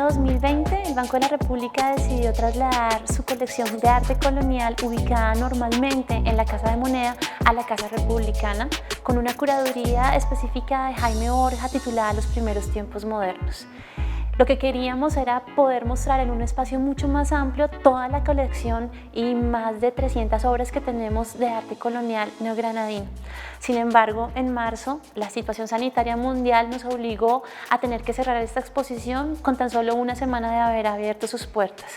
2020, el Banco de la República decidió trasladar su colección de arte colonial, ubicada normalmente en la Casa de Moneda, a la Casa Republicana, con una curaduría específica de Jaime Borja titulada Los primeros tiempos modernos. Lo que queríamos era poder mostrar en un espacio mucho más amplio toda la colección y más de 300 obras que tenemos de arte colonial neogranadino. Sin embargo, en marzo, la situación sanitaria mundial nos obligó a tener que cerrar esta exposición con tan solo una semana de haber abierto sus puertas.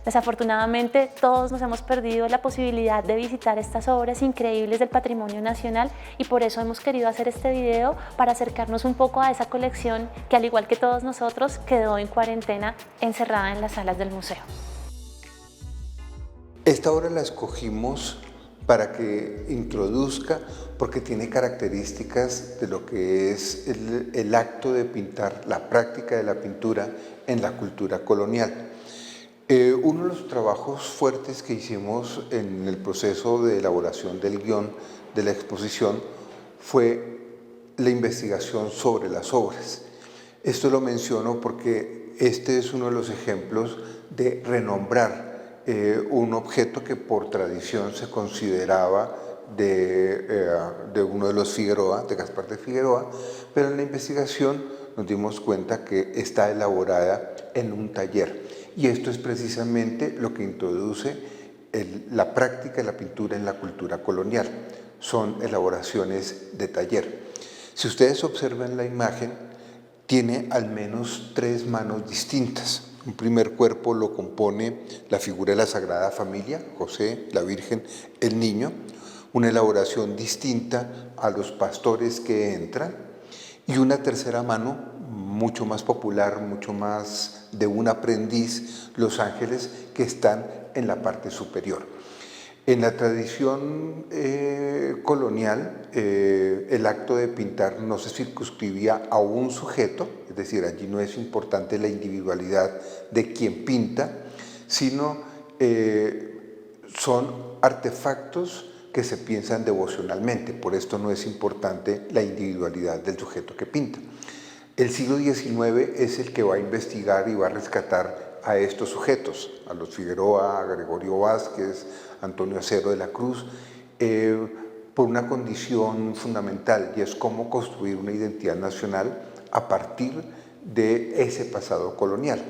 Desafortunadamente, todos nos hemos perdido la posibilidad de visitar estas obras increíbles del patrimonio nacional y por eso hemos querido hacer este video para acercarnos un poco a esa colección que, al igual que todos nosotros, quedó en cuarentena encerrada en las salas del museo. Esta obra la escogimos para que introduzca, porque tiene características de lo que es el acto de pintar, la práctica de la pintura en la cultura colonial. Uno de los trabajos fuertes que hicimos en el proceso de elaboración del guión de la exposición fue la investigación sobre las obras. Esto lo menciono porque este es uno de los ejemplos de renombrar un objeto que por tradición se consideraba de uno de los Figueroa, de Gaspar de Figueroa, pero en la investigación nos dimos cuenta que está elaborada en un taller. Y esto es precisamente lo que introduce la práctica de la pintura en la cultura colonial. Son elaboraciones de taller. Si ustedes observan la imagen, tiene al menos 3 manos distintas. Un primer cuerpo lo compone la figura de la Sagrada Familia, José, la Virgen, el Niño. Una elaboración distinta a los pastores que entran. Y una tercera mano, mucho más popular, mucho más de un aprendiz, los ángeles que están en la parte superior. En la tradición colonial, el acto de pintar no se circunscribía a un sujeto, es decir, allí no es importante la individualidad de quien pinta, sino son artefactos que se piensan devocionalmente, por esto no es importante la individualidad del sujeto que pinta. El siglo XIX es el que va a investigar y va a rescatar a estos sujetos, a los Figueroa, a Gregorio Vázquez, Antonio Acero de la Cruz, por una condición fundamental, y es cómo construir una identidad nacional a partir de ese pasado colonial.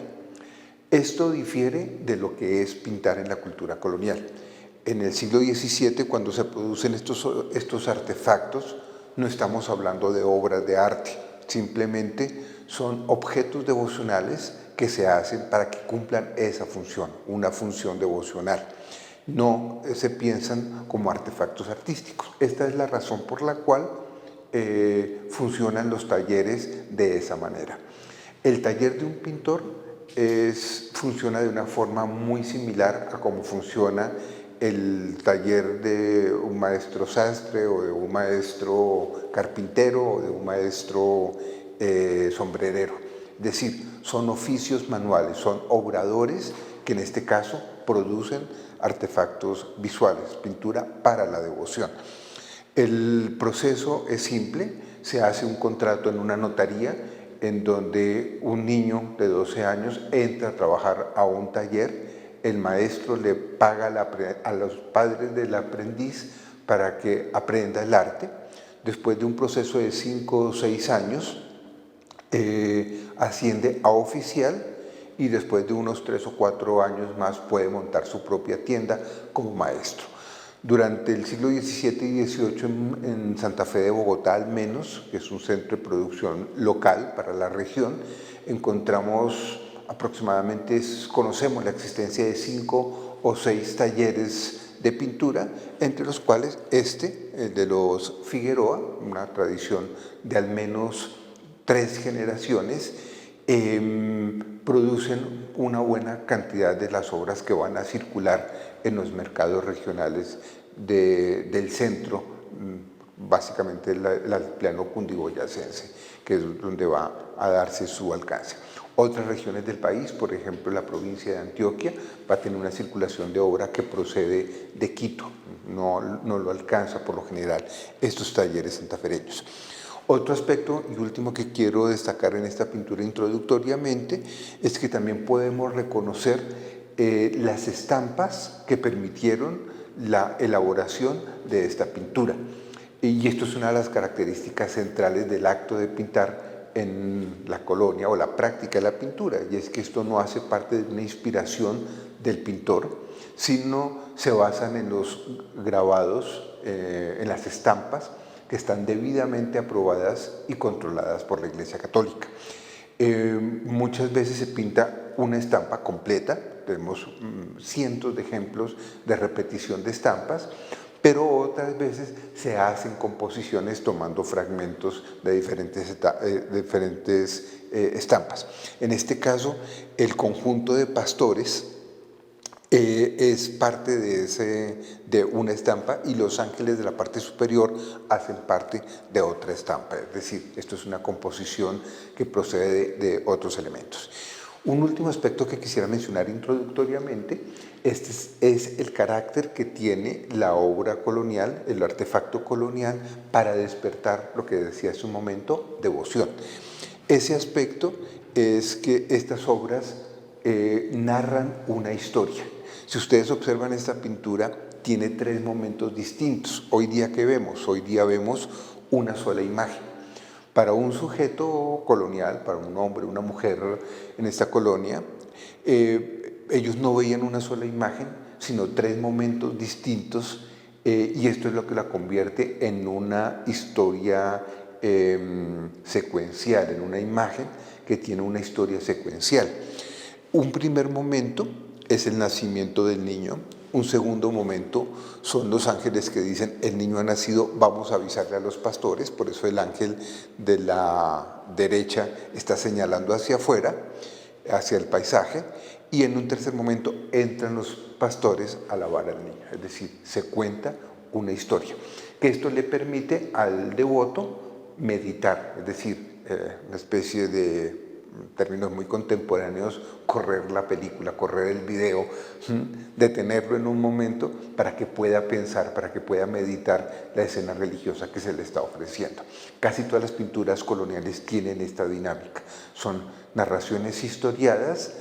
Esto difiere de lo que es pintar en la cultura colonial. En el siglo XVII, cuando se producen estos artefactos, no estamos hablando de obras de arte, simplemente son objetos devocionales que se hacen para que cumplan esa función, una función devocional. No se piensan como artefactos artísticos. Esta es la razón por la cual funcionan los talleres de esa manera. El taller de un pintor funciona de una forma muy similar a cómo funciona el taller de un maestro sastre o de un maestro carpintero o de un maestro sombrerero. Es decir, son oficios manuales, son obradores que en este caso producen artefactos visuales, pintura para la devoción. El proceso es simple, se hace un contrato en una notaría en donde un niño de 12 años entra a trabajar a un taller. El maestro le paga a los padres del aprendiz para que aprenda el arte. Después de un proceso de 5 o 6 años, asciende a oficial y después de unos 3 o 4 años más puede montar su propia tienda como maestro. Durante el siglo XVII y XVIII en Santa Fe de Bogotá, al menos, que es un centro de producción local para la región, encontramos conocemos la existencia de 5 o 6 talleres de pintura, entre los cuales el de los Figueroa, una tradición de al menos 3 generaciones, producen una buena cantidad de las obras que van a circular en los mercados regionales del centro, básicamente el altiplano cundiboyacense, que es donde va a darse su alcance. Otras regiones del país, por ejemplo la provincia de Antioquia, va a tener una circulación de obra que procede de Quito, no lo alcanza por lo general estos talleres santafereños. Otro aspecto y último que quiero destacar en esta pintura introductoriamente es que también podemos reconocer las estampas que permitieron la elaboración de esta pintura. Y esto es una de las características centrales del acto de pintar en la colonia o la práctica de la pintura, y es que esto no hace parte de una inspiración del pintor, sino se basan en los grabados, en las estampas que están debidamente aprobadas y controladas por la Iglesia Católica. Muchas veces se pinta una estampa completa, tenemos cientos de ejemplos de repetición de estampas, pero otras veces se hacen composiciones tomando fragmentos de diferentes estampas. En este caso, el conjunto de pastores es parte de una estampa, y los ángeles de la parte superior hacen parte de otra estampa. Es decir, esto es una composición que procede de otros elementos. Un último aspecto que quisiera mencionar introductoriamente es el carácter que tiene la obra colonial, el artefacto colonial, para despertar, lo que decía hace un momento, devoción. Ese aspecto es que estas obras narran una historia. Si ustedes observan esta pintura, tiene tres momentos distintos. Hoy día, ¿qué vemos? Hoy día vemos una sola imagen. Para un sujeto colonial, para un hombre, una mujer en esta colonia, ellos no veían una sola imagen, sino tres momentos distintos, y esto es lo que la convierte en una historia secuencial, en una imagen que tiene una historia secuencial. Un primer momento es el nacimiento del niño. Un segundo momento son los ángeles que dicen: el niño ha nacido, vamos a avisarle a los pastores. Por eso el ángel de la derecha está señalando hacia afuera, hacia el paisaje. Y en un tercer momento entran los pastores a alabar al niño. Es decir, se cuenta una historia, que esto le permite al devoto meditar, es decir, una especie de, en términos muy contemporáneos, correr la película, correr el video, detenerlo en un momento para que pueda pensar, para que pueda meditar la escena religiosa que se le está ofreciendo. Casi todas las pinturas coloniales tienen esta dinámica. Son narraciones historiadas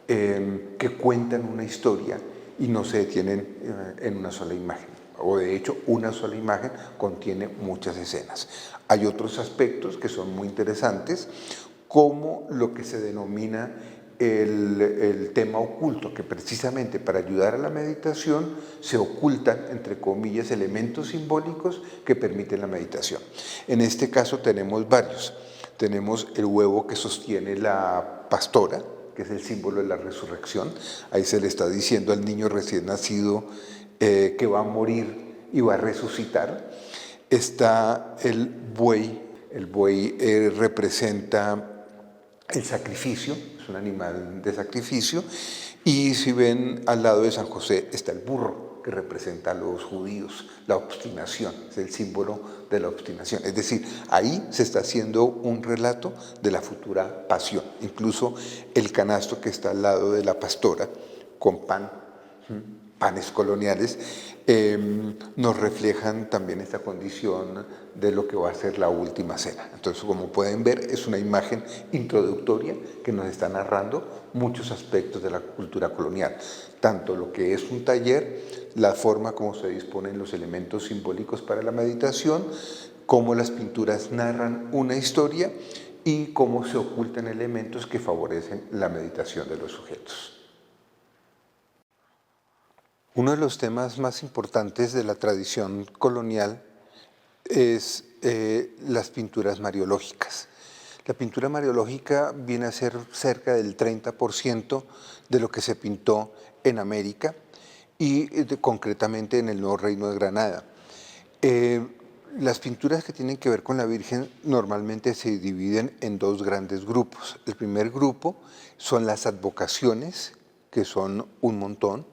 que cuentan una historia y no se detienen en una sola imagen. O de hecho, una sola imagen contiene muchas escenas. Hay otros aspectos que son muy interesantes, como lo que se denomina el tema oculto, que precisamente para ayudar a la meditación se ocultan, entre comillas, elementos simbólicos que permiten la meditación. En este caso tenemos varios. Tenemos el huevo que sostiene la pastora, que es el símbolo de la resurrección. Ahí se le está diciendo al niño recién nacido que va a morir y va a resucitar. Está el buey. El buey representa el sacrificio, es un animal de sacrificio. Y si ven, al lado de San José está el burro, que representa a los judíos, la obstinación, es el símbolo de la obstinación. Es decir, ahí se está haciendo un relato de la futura pasión. Incluso el canasto que está al lado de la pastora, con panes coloniales, nos reflejan también esta condición de lo que va a ser la última cena. Entonces, como pueden ver, es una imagen introductoria que nos está narrando muchos aspectos de la cultura colonial, tanto lo que es un taller, la forma como se disponen los elementos simbólicos para la meditación, cómo las pinturas narran una historia y cómo se ocultan elementos que favorecen la meditación de los sujetos. Uno de los temas más importantes de la tradición colonial es las pinturas mariológicas. La pintura mariológica viene a ser cerca del 30% de lo que se pintó en América y concretamente en el Nuevo Reino de Granada. Las pinturas que tienen que ver con la Virgen normalmente se dividen en dos grandes grupos. El primer grupo son las advocaciones, que son un montón,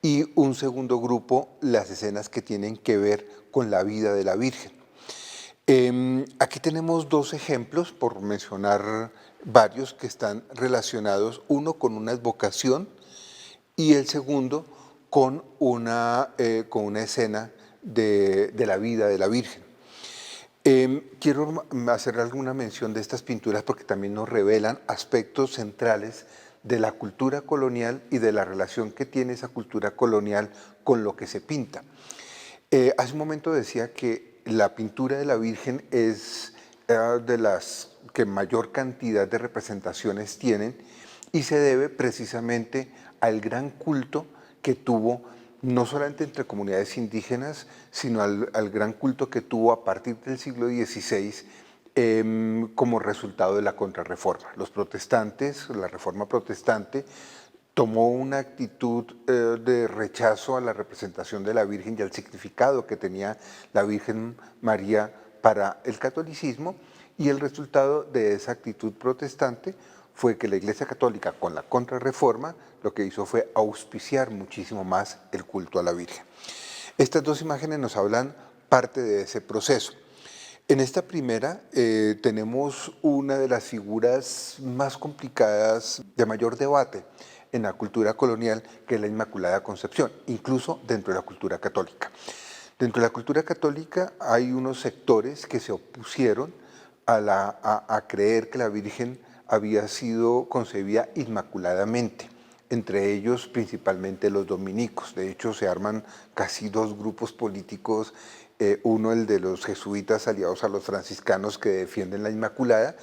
y un segundo grupo, las escenas que tienen que ver con la vida de la Virgen. Aquí tenemos dos ejemplos, por mencionar varios, que están relacionados, uno con una advocación y el segundo con una escena de la vida de la Virgen. Quiero hacer alguna mención de estas pinturas porque también nos revelan aspectos centrales de la cultura colonial y de la relación que tiene esa cultura colonial con lo que se pinta. Hace un momento decía que la pintura de la Virgen es de las que mayor cantidad de representaciones tienen y se debe precisamente al gran culto que tuvo no solamente entre comunidades indígenas, sino al gran culto que tuvo a partir del siglo XVI como resultado de la contrarreforma. Los protestantes, la reforma protestante, tomó una actitud de rechazo a la representación de la Virgen y al significado que tenía la Virgen María para el catolicismo, y el resultado de esa actitud protestante fue que la Iglesia Católica, con la contrarreforma, lo que hizo fue auspiciar muchísimo más el culto a la Virgen. Estas dos imágenes nos hablan parte de ese proceso. En esta primera tenemos una de las figuras más complicadas, de mayor debate en la cultura colonial, que es la Inmaculada Concepción, incluso dentro de la cultura católica. Dentro de la cultura católica hay unos sectores que se opusieron a creer que la Virgen había sido concebida inmaculadamente, entre ellos principalmente los dominicos. De hecho, se arman casi dos grupos políticos, uno el de los jesuitas aliados a los franciscanos que defienden la Inmaculada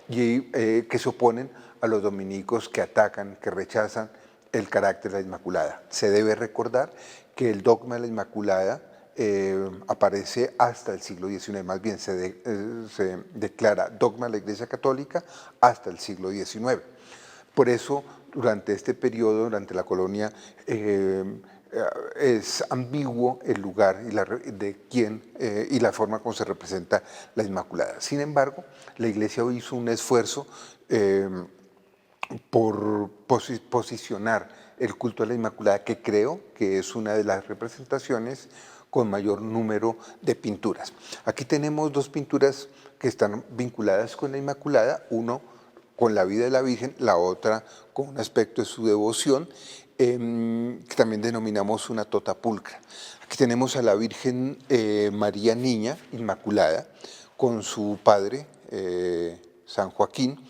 y que se oponen a los dominicos que atacan, que rechazan el carácter de la Inmaculada. Se debe recordar que el dogma de la Inmaculada aparece hasta el siglo XIX, más bien se declara dogma de la Iglesia Católica hasta el siglo XIX. Por eso, durante este periodo, durante la colonia, es ambiguo el lugar de quién y la forma como se representa la Inmaculada. Sin embargo, la Iglesia hizo un esfuerzo por posicionar el culto a la Inmaculada, que creo que es una de las representaciones con mayor número de pinturas. Aquí tenemos dos pinturas que están vinculadas con la Inmaculada, uno con la vida de la Virgen, la otra con un aspecto de su devoción, que también denominamos una tota pulcra. Aquí tenemos a la Virgen María Niña Inmaculada con su padre, San Joaquín,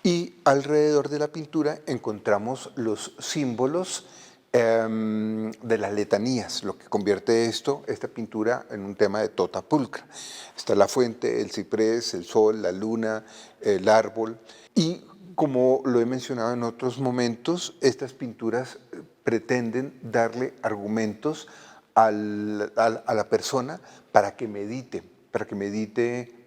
y alrededor de la pintura encontramos los símbolos de las letanías, lo que convierte esta pintura en un tema de tota pulcra. Está la fuente, el ciprés, el sol, la luna, el árbol, y como lo he mencionado en otros momentos, estas pinturas pretenden darle argumentos a la persona para que medite, para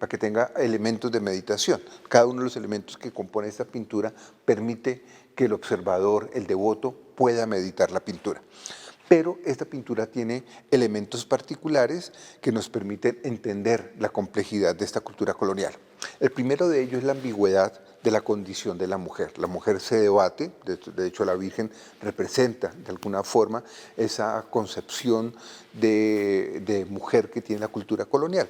que tenga elementos de meditación. Cada uno de los elementos que compone esta pintura permite que el observador, el devoto, pueda meditar la pintura. Pero esta pintura tiene elementos particulares que nos permiten entender la complejidad de esta cultura colonial. El primero de ellos es la ambigüedad de la condición de la mujer. La mujer se debate, de hecho la Virgen representa de alguna forma esa concepción de mujer que tiene la cultura colonial.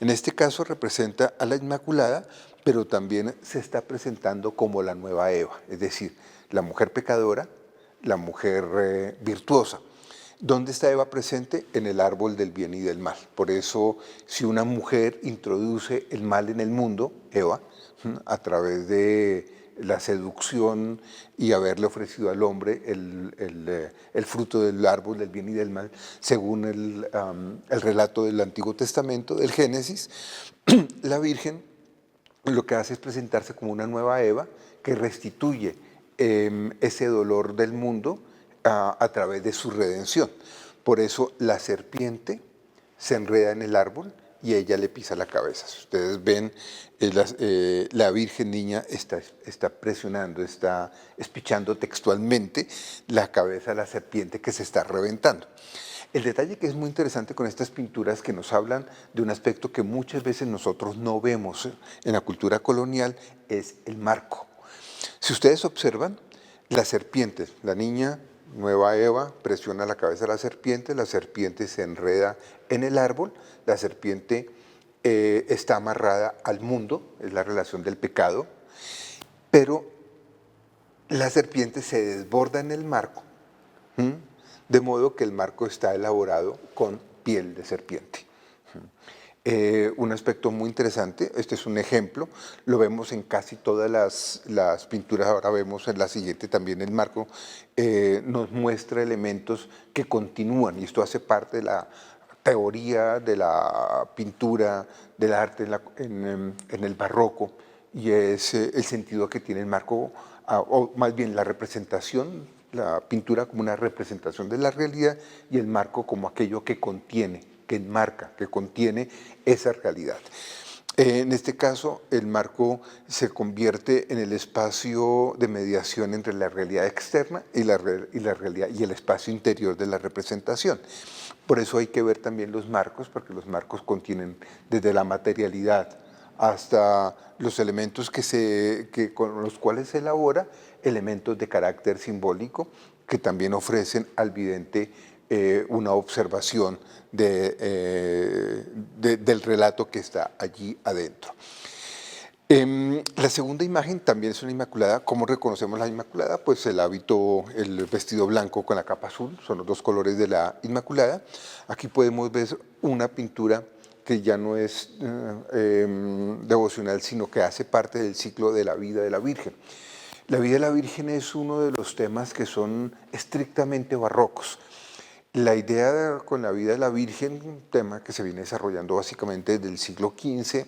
En este caso representa a la Inmaculada, pero también se está presentando como la nueva Eva, es decir, la mujer pecadora, la mujer virtuosa. ¿Dónde está Eva presente? En el árbol del bien y del mal. Por eso, si una mujer introduce el mal en el mundo, Eva, a través de la seducción y haberle ofrecido al hombre el fruto del árbol del bien y del mal, según el relato del Antiguo Testamento, del Génesis, la Virgen lo que hace es presentarse como una nueva Eva que restituye ese dolor del mundo a través de su redención. Por eso la serpiente se enreda en el árbol y ella le pisa la cabeza. Si ustedes ven, la Virgen Niña está presionando, está espichando textualmente la cabeza de la serpiente que se está reventando. El detalle que es muy interesante con estas pinturas que nos hablan de un aspecto que muchas veces nosotros no vemos en la cultura colonial es el marco. Si ustedes observan, las serpientes, la niña nueva Eva presiona la cabeza de la serpiente se enreda en el árbol, la serpiente está amarrada al mundo, es la relación del pecado, pero la serpiente se desborda en el marco, de modo que el marco está elaborado con piel de serpiente. Un aspecto muy interesante, este es un ejemplo, lo vemos en casi todas las pinturas, ahora vemos en la siguiente también el marco, nos muestra elementos que continúan y esto hace parte de la teoría de la pintura, del arte en el barroco y es el sentido que tiene el marco, o más bien la representación, la pintura como una representación de la realidad y el marco como aquello que contiene, que enmarca, que contiene esa realidad. En este caso, el marco se convierte en el espacio de mediación entre la realidad externa y la realidad y el espacio interior de la representación. Por eso hay que ver también los marcos, porque los marcos contienen desde la materialidad hasta los elementos con los cuales se elabora, elementos de carácter simbólico que también ofrecen al vidente una observación del relato que está allí adentro. La segunda imagen también es una inmaculada. ¿Cómo reconocemos la inmaculada? Pues el hábito, el vestido blanco con la capa azul, son los dos colores de la inmaculada. Aquí podemos ver una pintura que ya no es devocional, sino que hace parte del ciclo de la vida de la Virgen. La vida de la Virgen es uno de los temas que son estrictamente barrocos. La idea con la vida de la Virgen, un tema que se viene desarrollando básicamente desde el siglo XV,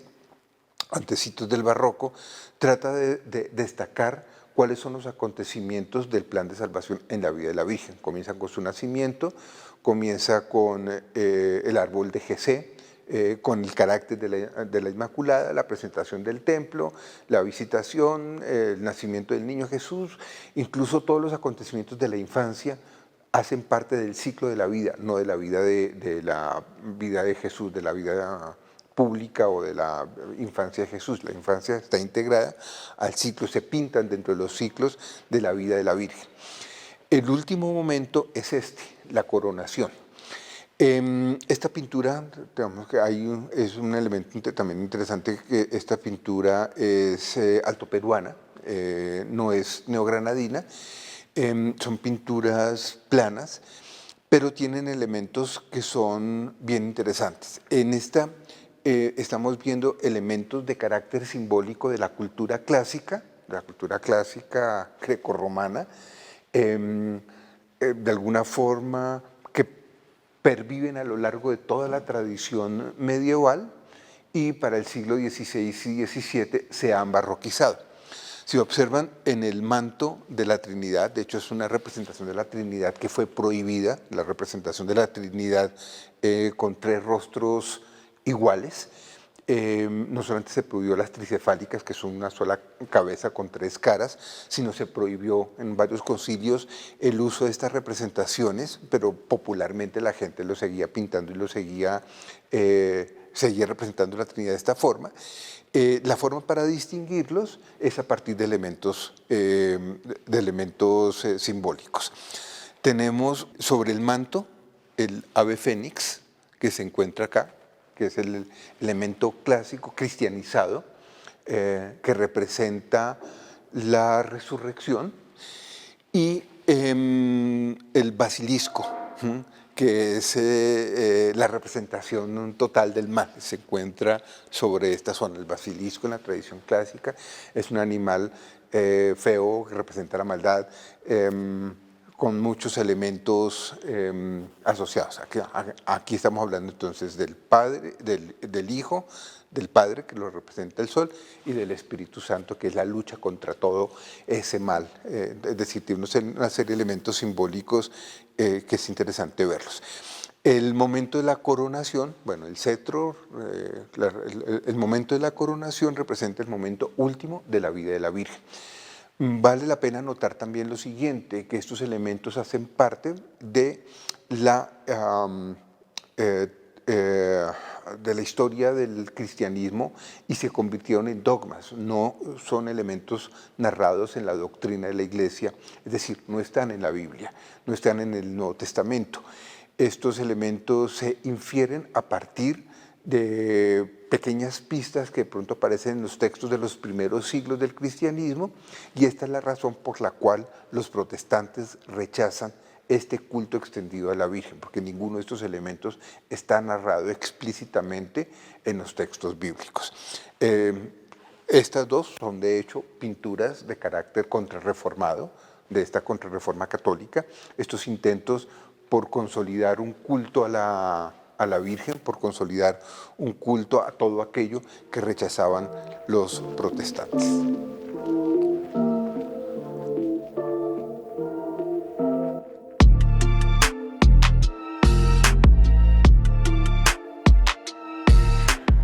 antecitos del barroco, trata de destacar cuáles son los acontecimientos del plan de salvación en la vida de la Virgen. Comienza con su nacimiento, comienza con el árbol de Jesé, con el carácter de la Inmaculada, la presentación del templo, la visitación, el nacimiento del niño Jesús, incluso todos los acontecimientos de la infancia hacen parte del ciclo de la vida, no de la vida de Jesús, de la vida pública o de la infancia de Jesús. La infancia está integrada al ciclo, se pintan dentro de los ciclos de la vida de la Virgen. El último momento es la coronación. Esta pintura, digamos que es un elemento también interesante, que esta pintura es altoperuana, no es neogranadina, son pinturas planas, pero tienen elementos que son bien interesantes. En esta estamos viendo elementos de carácter simbólico de la cultura clásica grecorromana, de alguna forma que perviven a lo largo de toda la tradición medieval y para el siglo XVI y XVII se han barroquizado. Si observan en el manto de la Trinidad, de hecho es una representación de la Trinidad que fue prohibida, la representación de la Trinidad con tres rostros iguales. No solamente se prohibió las tricefálicas, que son una sola cabeza con tres caras, sino se prohibió en varios concilios el uso de estas representaciones, pero popularmente la gente lo seguía pintando y lo seguía representando la Trinidad de esta forma. La forma para distinguirlos es a partir de elementos simbólicos. Tenemos sobre el manto el ave fénix, que se encuentra acá, que es el elemento clásico cristianizado, que representa la resurrección, y el basilisco, que es la representación total del mal, se encuentra sobre esta zona. El basilisco en la tradición clásica es un animal feo que representa la maldad, con muchos elementos asociados. Aquí estamos hablando entonces del Padre, del Hijo, del Padre, que lo representa el Sol, y del Espíritu Santo, que es la lucha contra todo ese mal. Es decir, tiene una serie de elementos simbólicos que es interesante verlos. El momento de la coronación, bueno, el cetro, el momento de la coronación representa el momento último de la vida de la Virgen. Vale la pena notar también lo siguiente, que estos elementos hacen parte de la historia del cristianismo y se convirtieron en dogmas, no son elementos narrados en la doctrina de la Iglesia, es decir, no están en la Biblia, no están en el Nuevo Testamento. Estos elementos se infieren a partir de pequeñas pistas que de pronto aparecen en los textos de los primeros siglos del cristianismo, y esta es la razón por la cual los protestantes rechazan este culto extendido a la Virgen, porque ninguno de estos elementos está narrado explícitamente en los textos bíblicos. Estas dos son de hecho pinturas de carácter contrarreformado, de esta contrarreforma católica, estos intentos por consolidar un culto a la Virgen, por consolidar un culto a todo aquello que rechazaban los protestantes.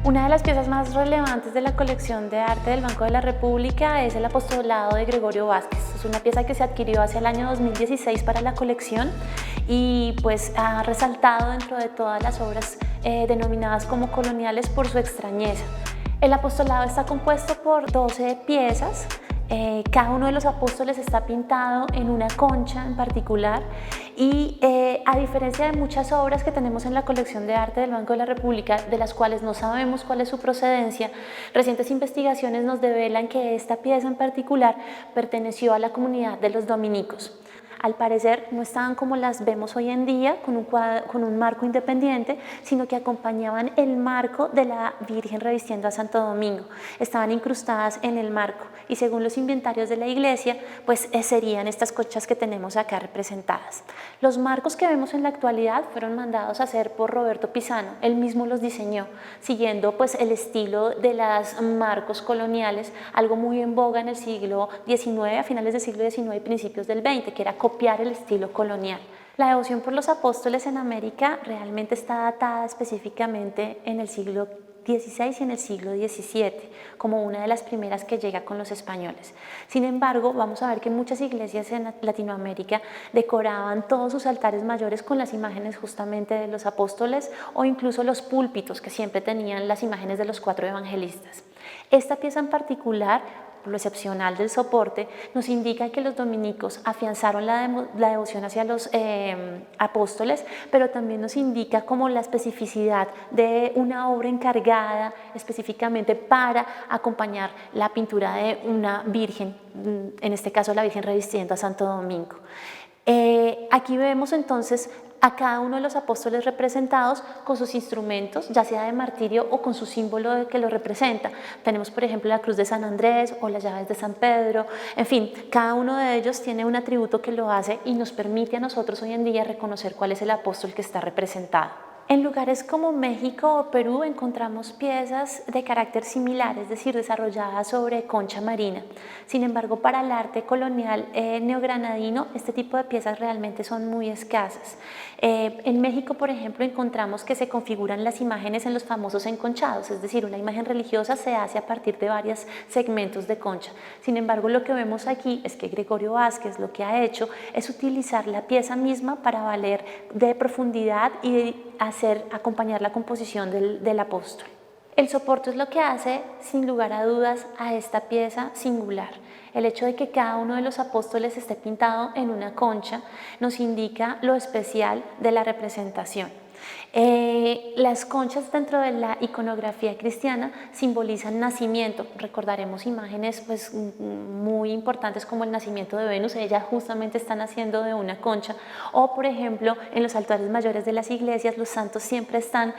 Una de las piezas más relevantes de la colección de arte del Banco de la República es el apostolado de Gregorio Vázquez. Es una pieza que se adquirió hacia el año 2016 para la colección y pues ha resaltado dentro de todas las obras denominadas como coloniales por su extrañeza. El apostolado está compuesto por 12 piezas. Cada uno de los apóstoles está pintado en una concha en particular y a diferencia de muchas obras que tenemos en la colección de arte del Banco de la República, de las cuales no sabemos cuál es su procedencia, recientes investigaciones nos develan que esta pieza en particular perteneció a la comunidad de los dominicos. Al parecer no estaban como las vemos hoy en día, con un marco independiente, sino que acompañaban el marco de la Virgen revistiendo a Santo Domingo. Estaban incrustadas en el marco y según los inventarios de la iglesia, pues serían estas conchas que tenemos acá representadas. Los marcos que vemos en la actualidad fueron mandados a hacer por Roberto Pisano, él mismo los diseñó, siguiendo pues el estilo de los marcos coloniales, algo muy en boga en el siglo XIX, a finales del siglo XIX y principios del XX, que era copiar el estilo colonial. La devoción por los apóstoles en América realmente está datada específicamente en el siglo XVI y en el siglo XVII, como una de las primeras que llega con los españoles. Sin embargo, vamos a ver que muchas iglesias en Latinoamérica decoraban todos sus altares mayores con las imágenes justamente de los apóstoles o incluso los púlpitos que siempre tenían las imágenes de los 4 evangelistas. Esta pieza en particular, por lo excepcional del soporte, nos indica que los dominicos afianzaron la devoción hacia los apóstoles, pero también nos indica como la especificidad de una obra encargada específicamente para acompañar la pintura de una virgen, en este caso la Virgen revistiendo a Santo Domingo. Aquí vemos entonces a cada uno de los apóstoles representados con sus instrumentos, ya sea de martirio o con su símbolo que lo representa. Tenemos, por ejemplo, la cruz de San Andrés o las llaves de San Pedro. En fin, cada uno de ellos tiene un atributo que lo hace y nos permite a nosotros hoy en día reconocer cuál es el apóstol que está representado. En lugares como México o Perú encontramos piezas de carácter similar, es decir, desarrolladas sobre concha marina. Sin embargo, para el arte colonial neogranadino, este tipo de piezas realmente son muy escasas. En México, por ejemplo, encontramos que se configuran las imágenes en los famosos enconchados, es decir, una imagen religiosa se hace a partir de varios segmentos de concha. Sin embargo, lo que vemos aquí es que Gregorio Vázquez lo que ha hecho es utilizar la pieza misma para valer de profundidad y acompañar la composición del apóstol. El soporte es lo que hace, sin lugar a dudas, a esta pieza singular. El hecho de que cada uno de los apóstoles esté pintado en una concha nos indica lo especial de la representación. Las conchas dentro de la iconografía cristiana simbolizan nacimiento. Recordaremos imágenes pues, muy importantes como el nacimiento de Venus, ella justamente está naciendo de una concha, o por ejemplo en los altares mayores de las iglesias los santos siempre están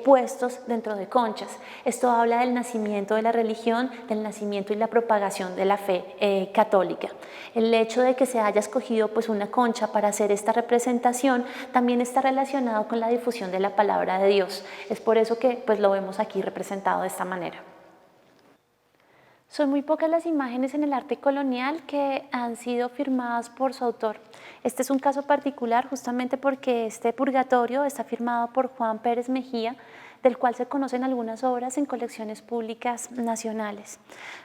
puestos dentro de conchas. Esto habla del nacimiento de la religión, del nacimiento y la propagación de la fe católica. El hecho de que se haya escogido pues, una concha para hacer esta representación también está relacionado con la difusión de la palabra de Dios. Es por eso que pues, lo vemos aquí representado de esta manera. Son muy pocas las imágenes en el arte colonial que han sido firmadas por su autor. Este es un caso particular justamente porque este purgatorio está firmado por Juan Pérez Mejía, del cual se conocen algunas obras en colecciones públicas nacionales.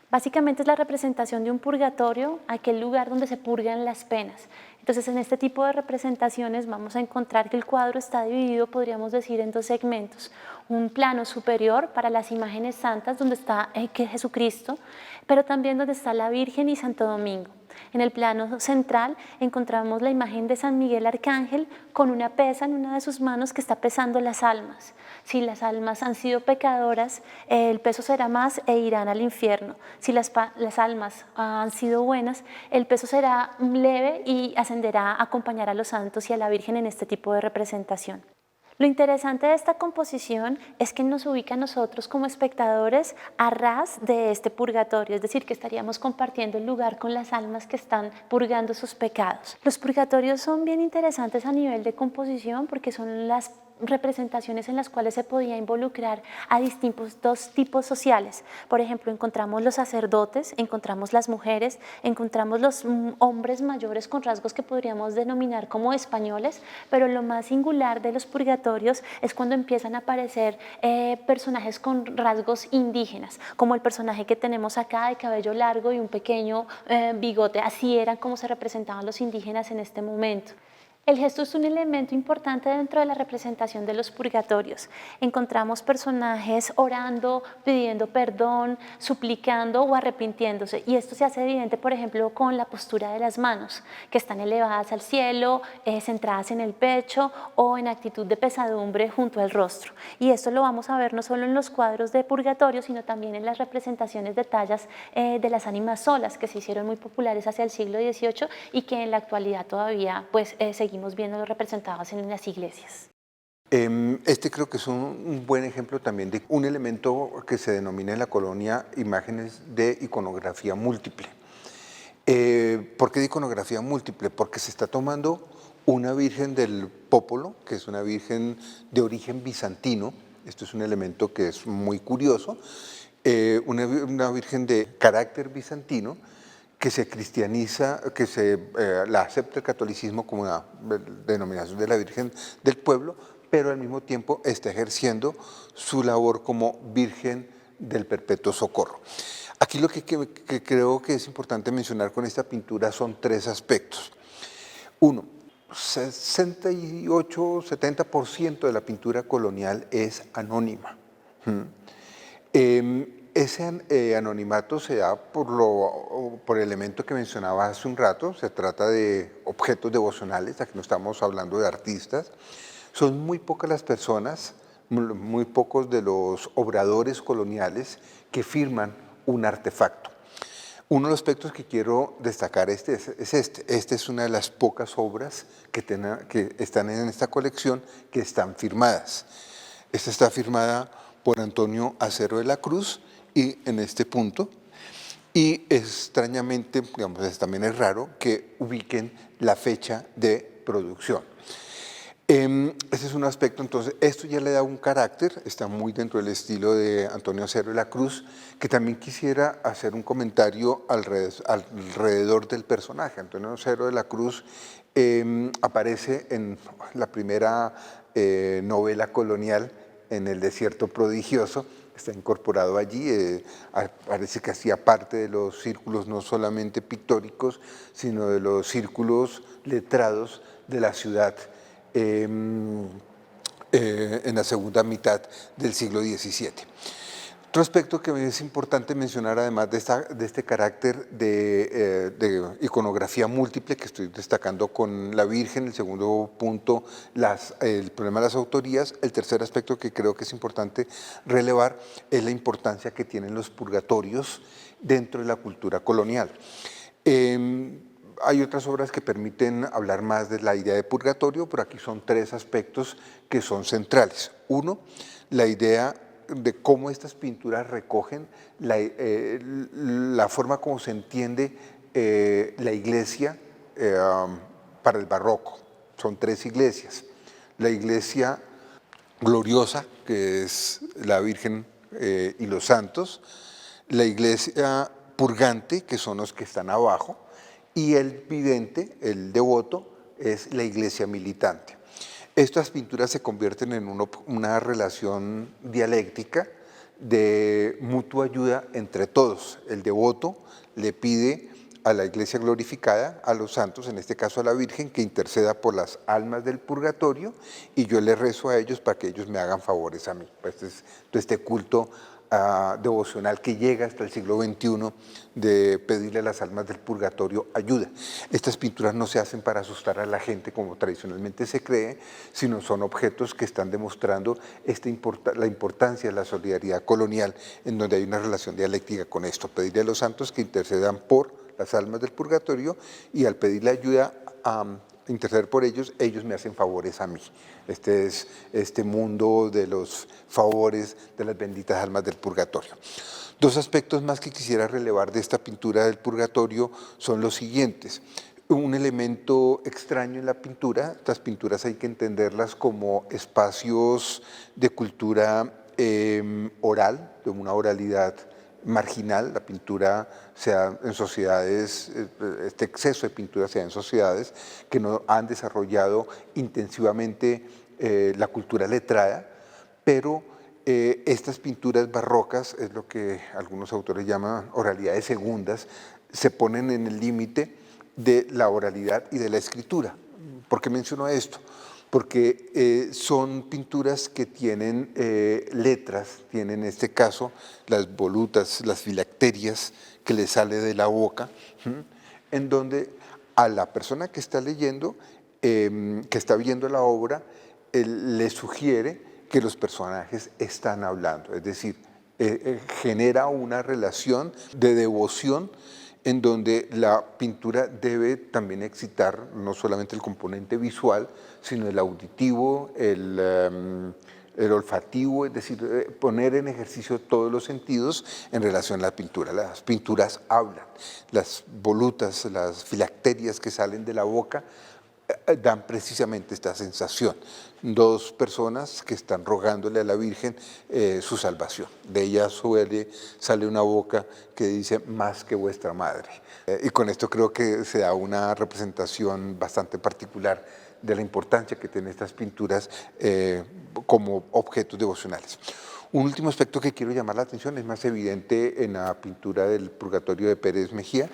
Básicamente es la representación de un purgatorio, aquel lugar donde se purgan las penas. Entonces, en este tipo de representaciones vamos a encontrar que el cuadro está dividido, podríamos decir, en 2 segmentos. Un plano superior para las imágenes santas, donde está Jesucristo, pero también donde está la Virgen y Santo Domingo. En el plano central encontramos la imagen de San Miguel Arcángel con una pesa en una de sus manos que está pesando las almas. Si las almas han sido pecadoras, el peso será más e irán al infierno. Si las almas han sido buenas, el peso será leve y ascenderá a acompañar a los santos y a la Virgen en este tipo de representación. Lo interesante de esta composición es que nos ubica a nosotros como espectadores a ras de este purgatorio, es decir, que estaríamos compartiendo el lugar con las almas que están purgando sus pecados. Los purgatorios son bien interesantes a nivel de composición porque son las representaciones en las cuales se podía involucrar a distintos tipos sociales. Por ejemplo, encontramos los sacerdotes, encontramos las mujeres, encontramos los hombres mayores con rasgos que podríamos denominar como españoles, pero lo más singular de los purgatorios es cuando empiezan a aparecer personajes con rasgos indígenas, como el personaje que tenemos acá de cabello largo y un pequeño bigote. Así eran como se representaban los indígenas en este momento. El gesto es un elemento importante dentro de la representación de los purgatorios. Encontramos personajes orando, pidiendo perdón, suplicando o arrepintiéndose. Y esto se hace evidente, por ejemplo, con la postura de las manos, que están elevadas al cielo, centradas en el pecho o en actitud de pesadumbre junto al rostro. Y esto lo vamos a ver no solo en los cuadros de purgatorio, sino también en las representaciones de tallas de las ánimas solas, que se hicieron muy populares hacia el siglo XVIII y que en la actualidad todavía seguimos viéndolos representados en las iglesias. Este creo que es un buen ejemplo también de un elemento que se denomina en la colonia imágenes de iconografía múltiple. ¿Por qué de iconografía múltiple? Porque se está tomando una virgen del Popolo, que es una virgen de origen bizantino. Esto es un elemento que es muy curioso. Una virgen de carácter bizantino, que se cristianiza, que la acepta el catolicismo como una denominación de la Virgen del Pueblo, pero al mismo tiempo está ejerciendo su labor como Virgen del Perpetuo Socorro. Aquí lo que creo que es importante mencionar con esta pintura son tres aspectos. Uno, 68-70% de la pintura colonial es anónima. Ese anonimato se da por el elemento que mencionaba hace un rato. Se trata de objetos devocionales, aquí no estamos hablando de artistas. Son muy pocas las personas, muy pocos de los obradores coloniales que firman un artefacto. Uno de los aspectos que quiero destacar es este. Esta es una de las pocas obras que están en esta colección que están firmadas. Esta está firmada por Antonio Acero de la Cruz, y en este punto, y extrañamente, digamos, también es raro que ubiquen la fecha de producción. Ese es un aspecto. Entonces esto ya le da un carácter, está muy dentro del estilo de Antonio Acero de la Cruz, que también quisiera hacer un comentario alrededor del personaje. Antonio Acero de la Cruz aparece en la primera novela colonial, en El Desierto Prodigioso, está incorporado allí, parece que hacía parte de los círculos no solamente pictóricos, sino de los círculos letrados de la ciudad en la segunda mitad del siglo XVII. Otro aspecto que es importante mencionar, además de este carácter de iconografía múltiple que estoy destacando con la Virgen, el segundo punto, el problema de las autorías. El tercer aspecto que creo que es importante relevar es la importancia que tienen los purgatorios dentro de la cultura colonial. Hay otras obras que permiten hablar más de la idea de purgatorio, pero aquí son tres aspectos que son centrales. Uno, la idea de cómo estas pinturas recogen la forma como se entiende la iglesia para el barroco. Son tres iglesias. La iglesia gloriosa, que es la Virgen y los santos, la iglesia purgante, que son los que están abajo, y el vidente, el devoto, es la iglesia militante. Estas pinturas se convierten en una relación dialéctica de mutua ayuda entre todos. El devoto le pide a la iglesia glorificada, a los santos, en este caso a la Virgen, que interceda por las almas del purgatorio, y yo le rezo a ellos para que ellos me hagan favores a mí. Pues este culto devocional que llega hasta el siglo XXI de pedirle a las almas del purgatorio ayuda. Estas pinturas no se hacen para asustar a la gente como tradicionalmente se cree, sino son objetos que están demostrando la importancia de la solidaridad colonial, en donde hay una relación dialéctica con esto. Pedirle a los santos que intercedan por las almas del purgatorio, y al pedirle ayuda a interceder por ellos, ellos me hacen favores a mí. Este es este mundo de los favores de las benditas almas del purgatorio. Dos aspectos más que quisiera relevar de esta pintura del purgatorio son los siguientes. Un elemento extraño en la pintura: estas pinturas hay que entenderlas como espacios de cultura oral, de una oralidad marginal. La pintura se da en sociedades, este exceso de pintura se da en sociedades que no han desarrollado intensivamente la cultura letrada, pero estas pinturas barrocas, es lo que algunos autores llaman oralidades segundas, se ponen en el límite de la oralidad y de la escritura. ¿Por qué menciono esto? Porque son pinturas que tienen letras, tienen en este caso las volutas, las filacterias que le sale de la boca, en donde a la persona que está leyendo, que está viendo la obra, le sugiere que los personajes están hablando, es decir, genera una relación de devoción en donde la pintura debe también excitar no solamente el componente visual, sino el auditivo, el olfativo, es decir, poner en ejercicio todos los sentidos en relación a la pintura. Las pinturas hablan, las volutas, las filacterias que salen de la boca dan precisamente esta sensación. Dos personas que están rogándole a la Virgen su salvación. De ella sale una boca que dice: más que vuestra madre. Y con esto creo que se da una representación bastante particular de la importancia que tienen estas pinturas como objetos devocionales. Un último aspecto que quiero llamar la atención, es más evidente en la pintura del Purgatorio de Pérez Mejía,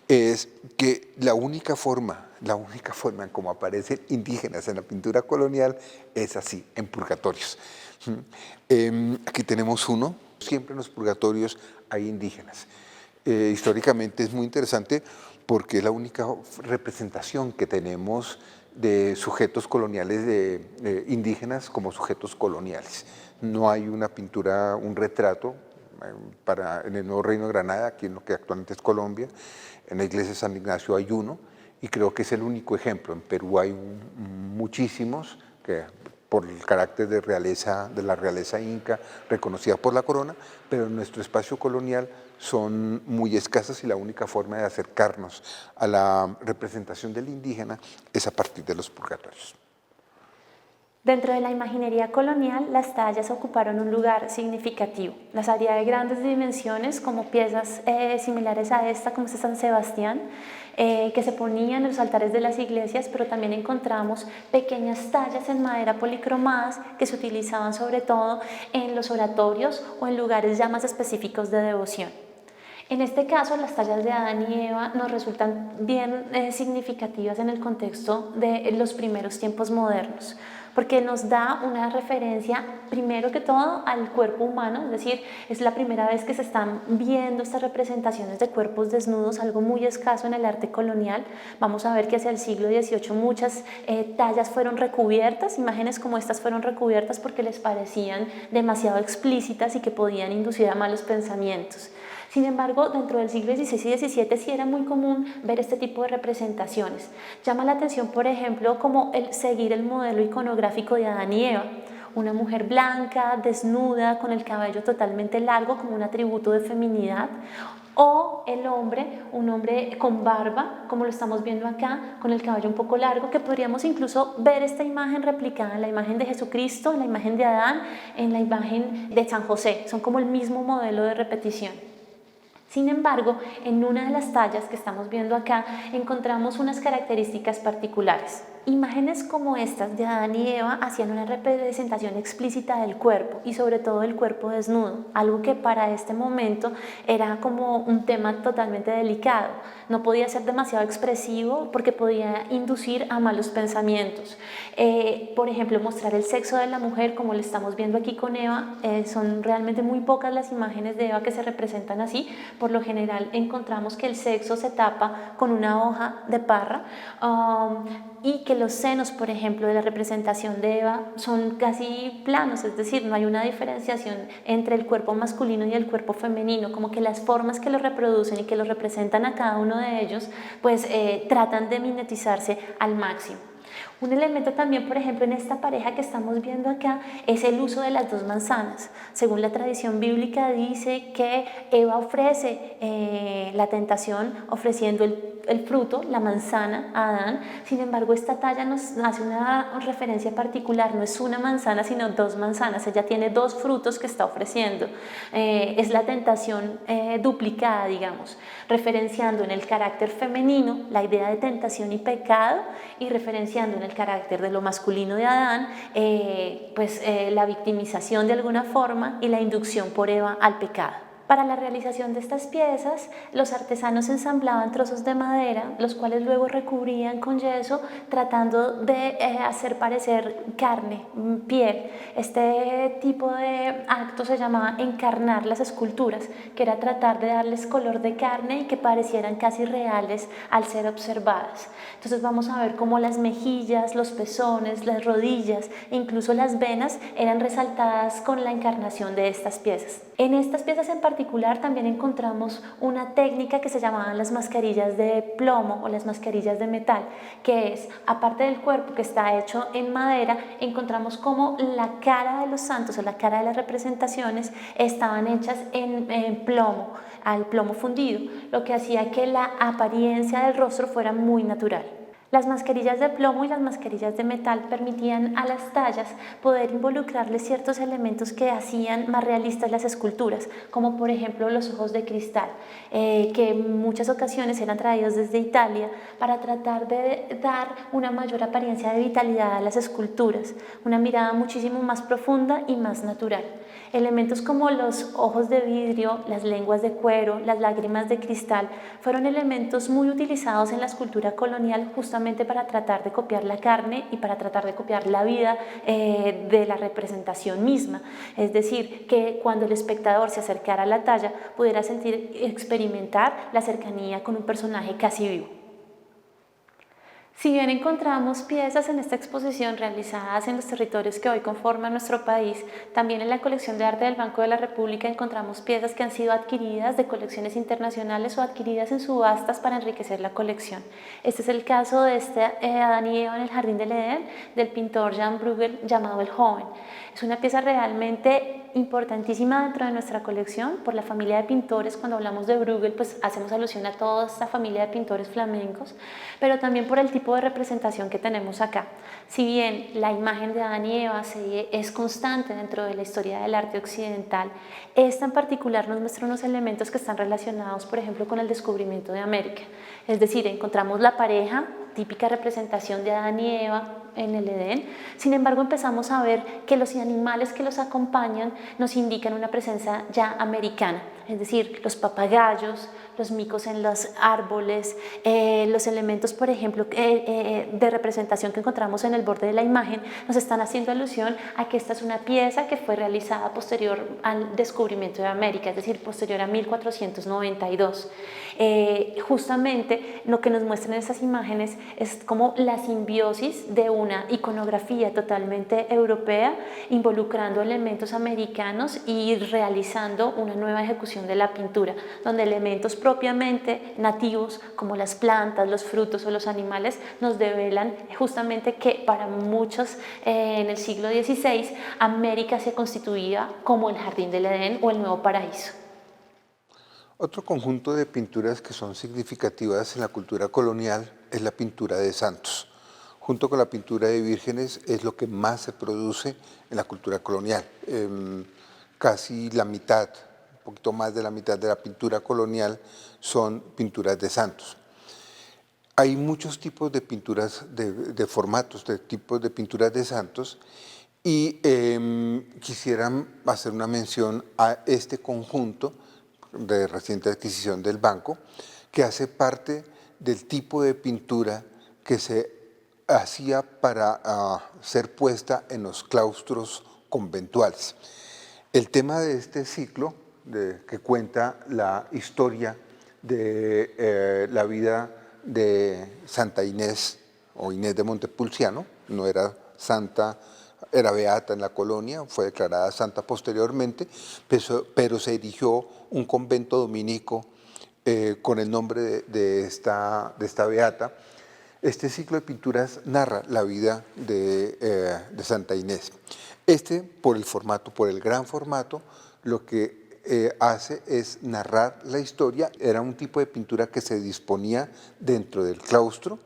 es que la única forma en cómo aparecen indígenas en la pintura colonial es así, en purgatorios. Aquí tenemos uno. Siempre en los purgatorios hay indígenas. Históricamente es muy interesante porque es la única representación que tenemos de sujetos coloniales indígenas como sujetos coloniales. No hay una pintura, un retrato en el Nuevo Reino de Granada, aquí en lo que actualmente es Colombia. En la iglesia de San Ignacio hay uno, y creo que es el único ejemplo. En Perú hay muchísimos, que por el carácter de la realeza inca, reconocida por la corona, pero en nuestro espacio colonial son muy escasas, y la única forma de acercarnos a la representación del indígena es a partir de los purgatorios. Dentro de la imaginería colonial, las tallas ocuparon un lugar significativo. Las había de grandes dimensiones, como piezas similares a esta, como este San Sebastián, que se ponían en los altares de las iglesias, pero también encontramos pequeñas tallas en madera policromadas que se utilizaban sobre todo en los oratorios o en lugares ya más específicos de devoción. En este caso, las tallas de Adán y Eva nos resultan bien significativas en el contexto de los primeros tiempos modernos, porque nos da una referencia, primero que todo, al cuerpo humano, es decir, es la primera vez que se están viendo estas representaciones de cuerpos desnudos, algo muy escaso en el arte colonial. Vamos a ver que hacia el siglo XVIII muchas tallas fueron recubiertas, imágenes como estas fueron recubiertas porque les parecían demasiado explícitas y que podían inducir a malos pensamientos. Sin embargo, dentro del siglo XVI y XVII sí era muy común ver este tipo de representaciones. Llama la atención, por ejemplo, como seguir el modelo iconográfico de Adán y Eva. Una mujer blanca, desnuda, con el cabello totalmente largo como un atributo de feminidad. O el hombre, un hombre con barba, como lo estamos viendo acá, con el cabello un poco largo, que podríamos incluso ver esta imagen replicada en la imagen de Jesucristo, en la imagen de Adán, en la imagen de San José. Son como el mismo modelo de repetición. Sin embargo, en una de las tallas que estamos viendo acá encontramos unas características particulares. Imágenes como estas de Adán y Eva hacían una representación explícita del cuerpo y sobre todo del cuerpo desnudo, algo que para este momento era como un tema totalmente delicado. No podía ser demasiado expresivo porque podía inducir a malos pensamientos. Por ejemplo, mostrar el sexo de la mujer, como lo estamos viendo aquí con Eva, son realmente muy pocas las imágenes de Eva que se representan así. Por lo general encontramos que el sexo se tapa con una hoja de parra, y que los senos, por ejemplo, de la representación de Eva son casi planos, es decir, no hay una diferenciación entre el cuerpo masculino y el cuerpo femenino, como que las formas que lo reproducen y que lo representan a cada uno de ellos, pues tratan de mimetizarse al máximo. Un elemento también, por ejemplo, en esta pareja que estamos viendo acá es el uso de las dos manzanas. Según la tradición bíblica dice que Eva ofrece la tentación ofreciendo el fruto, la manzana, a Adán. Sin embargo, esta talla nos hace una referencia particular, no es una manzana sino dos manzanas, ella tiene dos frutos que está ofreciendo. Es la tentación duplicada, digamos, referenciando en el carácter femenino la idea de tentación y pecado y referenciando en el carácter de lo masculino de Adán, la victimización de alguna forma y la inducción por Eva al pecado. Para la realización de estas piezas, los artesanos ensamblaban trozos de madera, los cuales luego recubrían con yeso, tratando de hacer parecer carne, piel. Este tipo de acto se llamaba encarnar las esculturas, que era tratar de darles color de carne y que parecieran casi reales al ser observadas. Entonces vamos a ver cómo las mejillas, los pezones, las rodillas e incluso las venas eran resaltadas con la encarnación de estas piezas. En estas piezas en particular también encontramos una técnica que se llamaban las mascarillas de plomo o las mascarillas de metal, que es, aparte del cuerpo que está hecho en madera, encontramos como la cara de los santos o la cara de las representaciones estaban hechas en plomo, al plomo fundido, lo que hacía que la apariencia del rostro fuera muy natural. Las mascarillas de plomo y las mascarillas de metal permitían a las tallas poder involucrarle ciertos elementos que hacían más realistas las esculturas, como por ejemplo los ojos de cristal, que en muchas ocasiones eran traídos desde Italia para tratar de dar una mayor apariencia de vitalidad a las esculturas, una mirada muchísimo más profunda y más natural. Elementos como los ojos de vidrio, las lenguas de cuero, las lágrimas de cristal fueron elementos muy utilizados en la escultura colonial justamente para tratar de copiar la carne y para tratar de copiar la vida de la representación misma. Es decir, que cuando el espectador se acercara a la talla pudiera experimentar la cercanía con un personaje casi vivo. Si bien encontramos piezas en esta exposición realizadas en los territorios que hoy conforman nuestro país, también en la colección de arte del Banco de la República encontramos piezas que han sido adquiridas de colecciones internacionales o adquiridas en subastas para enriquecer la colección. Este es el caso de Adán y Eva en el Jardín del Edén, del pintor Jan Bruegel, llamado El Joven. Es una pieza realmente importantísima dentro de nuestra colección por la familia de pintores. Cuando hablamos de Bruegel, pues hacemos alusión a toda esta familia de pintores flamencos, pero también por el tipo de representación que tenemos acá. Si bien la imagen de Adán y Eva es constante dentro de la historia del arte occidental, esta en particular nos muestra unos elementos que están relacionados, por ejemplo, con el descubrimiento de América. Es decir, encontramos la pareja, típica representación de Adán y Eva en el Edén. Sin embargo, empezamos a ver que los animales que los acompañan nos indican una presencia ya americana, es decir, los papagayos, los micos en los árboles, los elementos, por ejemplo, de representación que encontramos en el borde de la imagen, nos están haciendo alusión a que esta es una pieza que fue realizada posterior al descubrimiento de América, es decir, posterior a 1492. Justamente lo que nos muestran esas imágenes es como la simbiosis de una iconografía totalmente europea involucrando elementos americanos y realizando una nueva ejecución de la pintura, donde elementos propiamente nativos como las plantas, los frutos o los animales nos develan justamente que para muchos en el siglo XVI América se constituía como el Jardín del Edén o el Nuevo Paraíso. Otro conjunto de pinturas que son significativas en la cultura colonial es la pintura de santos. Junto con la pintura de vírgenes es lo que más se produce en la cultura colonial. Casi la mitad, un poquito más de la mitad de la pintura colonial son pinturas de santos. Hay muchos tipos de pinturas, de formatos, de tipos de pinturas de santos, y quisiera hacer una mención a este conjunto de reciente adquisición del banco, que hace parte del tipo de pintura que se hacía para ser puesta en los claustros conventuales. El tema de este ciclo, que cuenta la historia de la vida de Santa Inés o Inés de Montepulciano, no era santa, era beata en la colonia, fue declarada santa posteriormente, pero se erigió un convento dominico con el nombre de esta beata. Este ciclo de pinturas narra la vida de Santa Inés. Por el formato, por el gran formato, lo que hace es narrar la historia. Era un tipo de pintura que se disponía dentro del claustro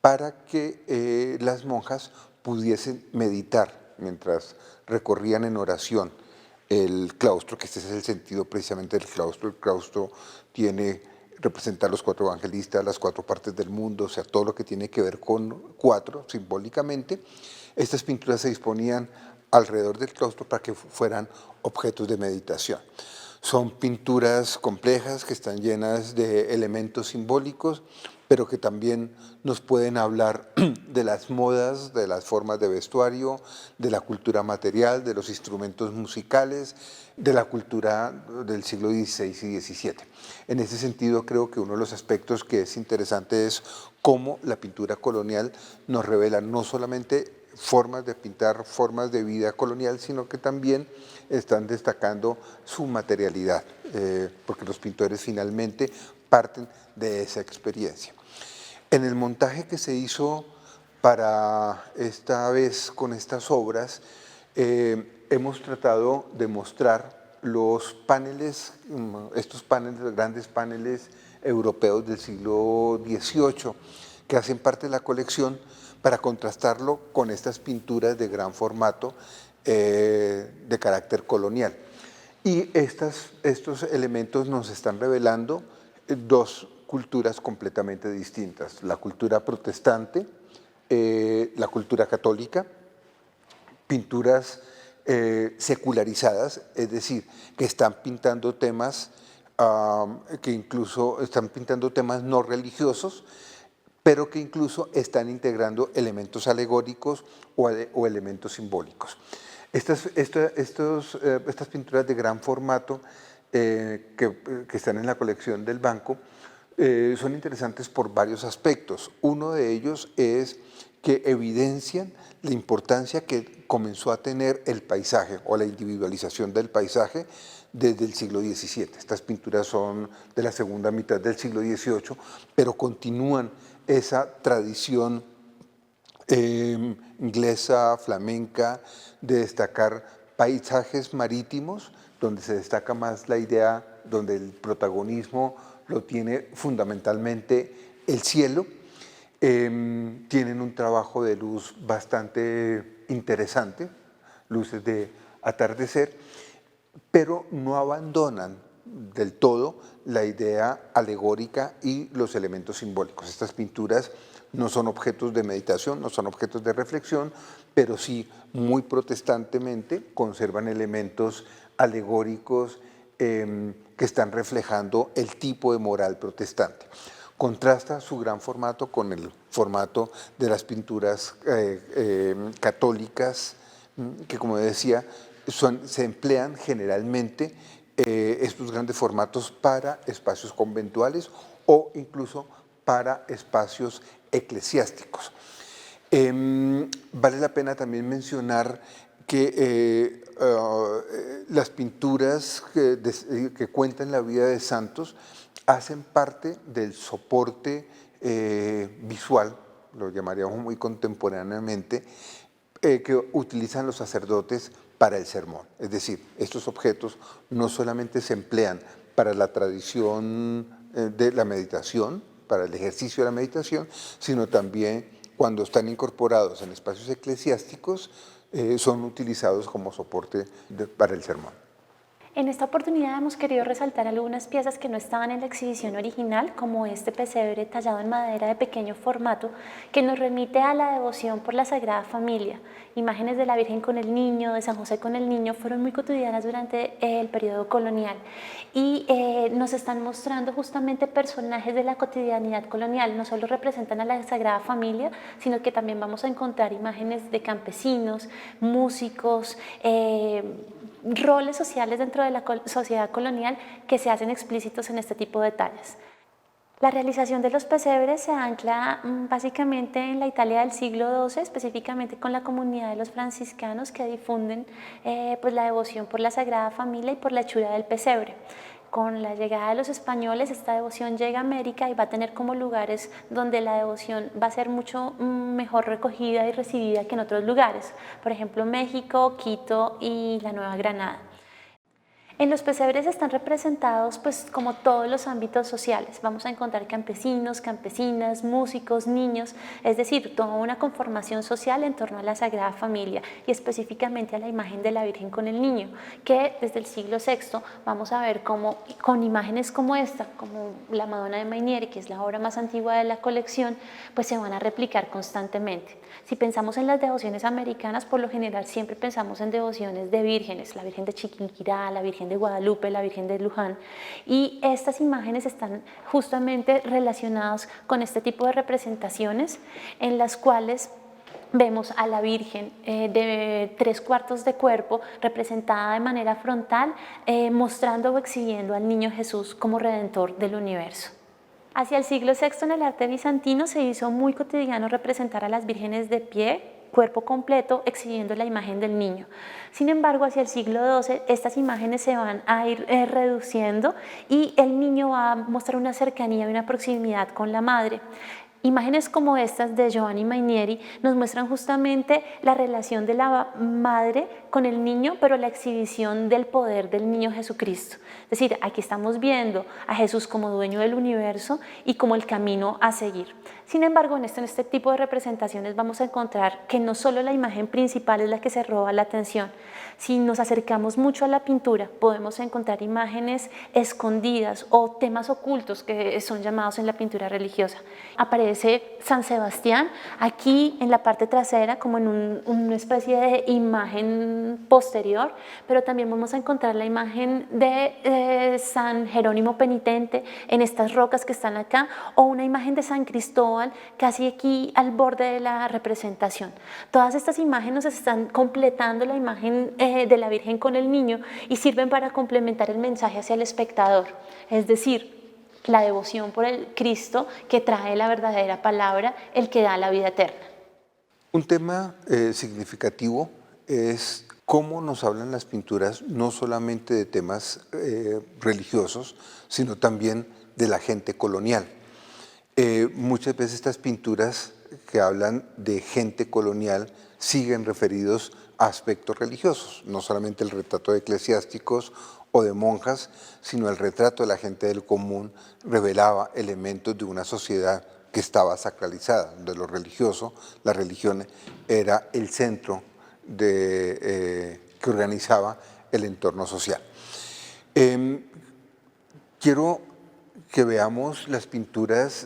para que las monjas pudiesen meditar mientras recorrían en oración el claustro, que este es el sentido precisamente del claustro. El claustro representa a los 4 evangelistas, las 4 partes del mundo, o sea, todo lo que tiene que ver con 4 simbólicamente. Estas pinturas se disponían alrededor del claustro para que fueran objetos de meditación. Son pinturas complejas que están llenas de elementos simbólicos, pero que también nos pueden hablar de las modas, de las formas de vestuario, de la cultura material, de los instrumentos musicales, de la cultura del siglo XVI y XVII. En ese sentido, creo que uno de los aspectos que es interesante es cómo la pintura colonial nos revela no solamente formas de pintar, formas de vida colonial, sino que también están destacando su materialidad, porque los pintores finalmente parten de esa experiencia. En el montaje que se hizo para esta vez con estas obras, hemos tratado de mostrar los paneles, estos paneles, grandes paneles europeos del siglo XVIII, que hacen parte de la colección, para contrastarlo con estas pinturas de gran formato de carácter colonial. Y estos elementos nos están revelando 2 culturas completamente distintas: la cultura protestante, la cultura católica, pinturas secularizadas, es decir, que están pintando temas que incluso están pintando temas no religiosos, pero que incluso están integrando elementos alegóricos o elementos simbólicos. Estas pinturas de gran formato que están en la colección del banco son interesantes por varios aspectos. Uno de ellos es que evidencian la importancia que comenzó a tener el paisaje o la individualización del paisaje desde el siglo XVII. Estas pinturas son de la segunda mitad del siglo XVIII, pero continúan esa tradición inglesa, flamenca, de destacar paisajes marítimos, donde se destaca más la idea, donde el protagonismo lo tiene fundamentalmente el cielo. Tienen un trabajo de luz bastante interesante, luces de atardecer, pero no abandonan del todo la idea alegórica y los elementos simbólicos. Estas pinturas no son objetos de meditación, no son objetos de reflexión, pero sí muy protestantemente conservan elementos alegóricos que están reflejando el tipo de moral protestante. Contrasta su gran formato con el formato de las pinturas católicas, que, como decía, se emplean generalmente estos grandes formatos para espacios conventuales o incluso para espacios eclesiásticos. Vale la pena también mencionar que las pinturas que cuentan la vida de santos hacen parte del soporte visual, lo llamaríamos muy contemporáneamente, que utilizan los sacerdotes para el sermón. Es decir, estos objetos no solamente se emplean para la tradición de la meditación, para el ejercicio de la meditación, sino también cuando están incorporados en espacios eclesiásticos, son utilizados como soporte para el sermón. En esta oportunidad hemos querido resaltar algunas piezas que no estaban en la exhibición original, como este pesebre tallado en madera de pequeño formato, que nos remite a la devoción por la Sagrada Familia. Imágenes de la Virgen con el Niño, de San José con el Niño, fueron muy cotidianas durante el periodo colonial y nos están mostrando justamente personajes de la cotidianidad colonial. No solo representan a la Sagrada Familia, sino que también vamos a encontrar imágenes de campesinos, músicos, roles sociales dentro de la sociedad colonial que se hacen explícitos en este tipo de detalles. La realización de los pesebres se ancla básicamente en la Italia del siglo XII, específicamente con la comunidad de los franciscanos que difunden pues la devoción por la Sagrada Familia y por la hechura del pesebre. Con la llegada de los españoles, esta devoción llega a América y va a tener como lugares donde la devoción va a ser mucho mejor recogida y recibida que en otros lugares, por ejemplo México, Quito y la Nueva Granada. En los pesebres están representados pues como todos los ámbitos sociales. Vamos a encontrar campesinos, campesinas, músicos, niños, es decir, toda una conformación social en torno a la Sagrada Familia y específicamente a la imagen de la Virgen con el Niño, que desde el siglo VI vamos a ver cómo con imágenes como esta, como la Madonna de Mainieri, que es la obra más antigua de la colección, pues se van a replicar constantemente. Si pensamos en las devociones americanas, por lo general siempre pensamos en devociones de vírgenes, la Virgen de Chiquinquirá, la Virgen de Guadalupe, la Virgen de Luján, y estas imágenes están justamente relacionadas con este tipo de representaciones en las cuales vemos a la Virgen de 3/4 de cuerpo representada de manera frontal, mostrando o exhibiendo al Niño Jesús como Redentor del universo. Hacia el siglo VI en el arte bizantino se hizo muy cotidiano representar a las vírgenes de pie, cuerpo completo, exhibiendo la imagen del niño. Sin embargo, hacia el siglo XII estas imágenes se van a ir reduciendo y el niño va a mostrar una cercanía y una proximidad con la madre. Imágenes como estas de Giovanni Mainieri nos muestran justamente la relación de la madre con el niño, pero la exhibición del poder del niño Jesucristo. Es decir, aquí estamos viendo a Jesús como dueño del universo y como el camino a seguir. Sin embargo, en este tipo de representaciones vamos a encontrar que no solo la imagen principal es la que se roba la atención. Si nos acercamos mucho a la pintura, podemos encontrar imágenes escondidas o temas ocultos que son llamados en la pintura religiosa. Aparece San Sebastián aquí en la parte trasera como en una especie de imagen posterior, pero también vamos a encontrar la imagen de San Jerónimo Penitente en estas rocas que están acá, o una imagen de San Cristóbal casi aquí al borde de la representación. Todas estas imágenes están completando la imagen de la Virgen con el Niño y sirven para complementar el mensaje hacia el espectador, es decir, la devoción por el Cristo que trae la verdadera palabra, el que da la vida eterna. Un tema significativo es cómo nos hablan las pinturas no solamente de temas religiosos, sino también de la gente colonial. Muchas veces estas pinturas que hablan de gente colonial siguen referidos a aspectos religiosos, no solamente el retrato de eclesiásticos o de monjas, sino el retrato de la gente del común revelaba elementos de una sociedad que estaba sacralizada, donde lo religioso, la religión, era el centro que organizaba el entorno social. Quiero que veamos las pinturas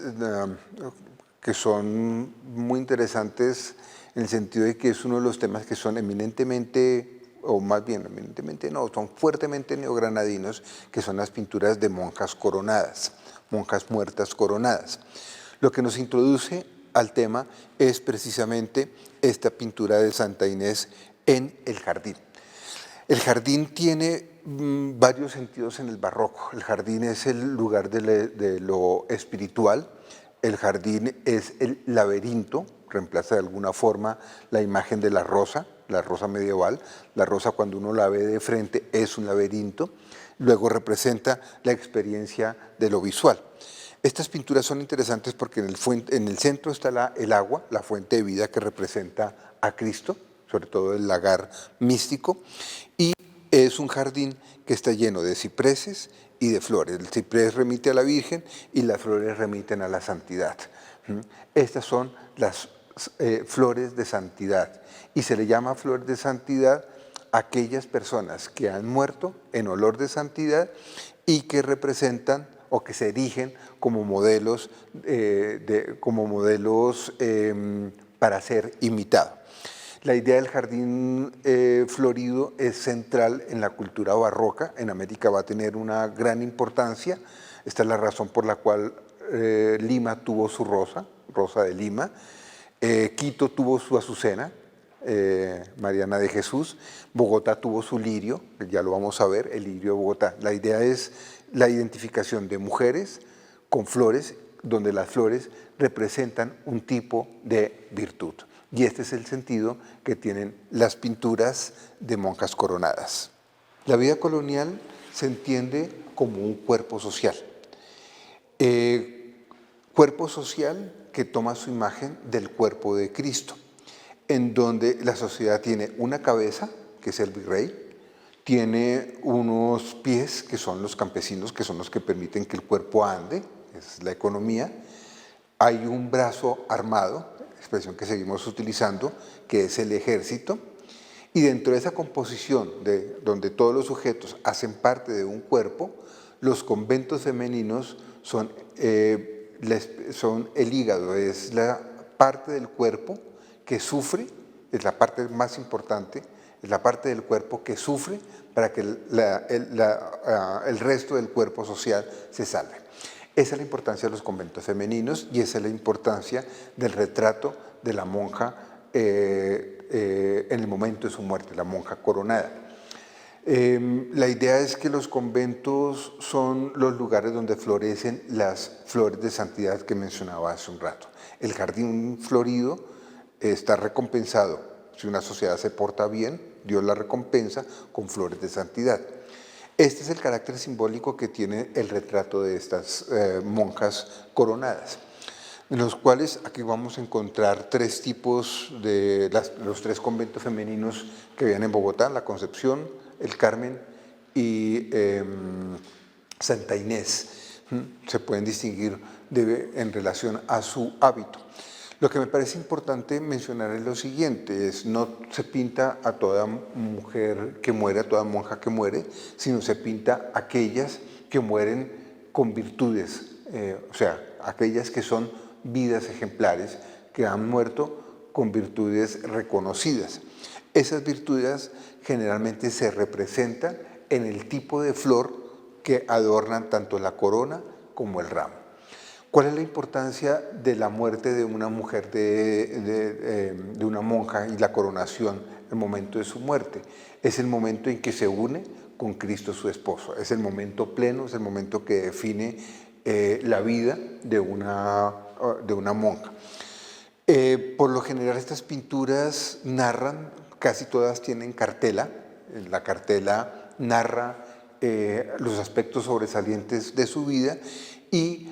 que son muy interesantes en el sentido de que es uno de los temas que son eminentemente, o más bien eminentemente no, son fuertemente neogranadinos, que son las pinturas de monjas coronadas, monjas muertas coronadas. Lo que nos introduce al tema es precisamente esta pintura de Santa Inés en el jardín. El jardín tiene varios sentidos en el barroco. El jardín es el lugar de lo espiritual, el jardín es el laberinto, reemplaza de alguna forma la imagen de la rosa medieval. La rosa, cuando uno la ve de frente, es un laberinto. Luego representa la experiencia de lo visual. Estas pinturas son interesantes porque en el centro está el agua, la fuente de vida que representa a Cristo, sobre todo el lagar místico, y es un jardín que está lleno de cipreses y de flores. El ciprés remite a la Virgen y las flores remiten a la santidad. Estas son las flores de santidad, y se le llama flor de santidad aquellas personas que han muerto en olor de santidad y que representan o que se erigen como modelos, para ser imitados. La idea del jardín florido es central en la cultura barroca. En América va a tener una gran importancia. Esta es la razón por la cual Lima tuvo su rosa de Lima. Quito tuvo su azucena, Mariana de Jesús. Bogotá tuvo su lirio, ya lo vamos a ver, el lirio de Bogotá. La idea es la identificación de mujeres con flores, donde las flores representan un tipo de virtud. Y este es el sentido que tienen las pinturas de monjas coronadas. La vida colonial se entiende como un cuerpo social. Cuerpo social que toma su imagen del cuerpo de Cristo, en donde la sociedad tiene una cabeza, que es el virrey, tiene unos pies, que son los campesinos, que son los que permiten que el cuerpo ande, es la economía. Hay un brazo armado, expresión que seguimos utilizando, que es el ejército, y dentro de esa composición, donde todos los sujetos hacen parte de un cuerpo, los conventos femeninos son el hígado, es la parte del cuerpo que sufre, es la parte más importante, es la parte del cuerpo que sufre para que el resto del cuerpo social se salve. Esa es la importancia de los conventos femeninos y esa es la importancia del retrato de la monja en el momento de su muerte, la monja coronada. La idea es que los conventos son los lugares donde florecen las flores de santidad que mencionaba hace un rato. El jardín florido está recompensado. Si una sociedad se porta bien, Dios la recompensa con flores de santidad. Este es el carácter simbólico que tiene el retrato de estas monjas coronadas, en los cuales aquí vamos a encontrar tres tipos de los tres conventos femeninos que habían en Bogotá: la Concepción, el Carmen y Santa Inés. Se pueden distinguir en relación a su hábito. Lo que me parece importante mencionar es lo siguiente, no se pinta a toda mujer que muere, a toda monja que muere, sino se pinta a aquellas que mueren con virtudes, o sea, aquellas que son vidas ejemplares, que han muerto con virtudes reconocidas. Esas virtudes generalmente se representan en el tipo de flor que adornan tanto la corona como el ramo. ¿Cuál es la importancia de la muerte de una mujer, de una monja y la coronación, el momento de su muerte? Es el momento en que se une con Cristo su esposo, es el momento pleno, es el momento que define la vida de una monja. Por lo general estas pinturas narran, casi todas tienen cartela, la cartela narra los aspectos sobresalientes de su vida y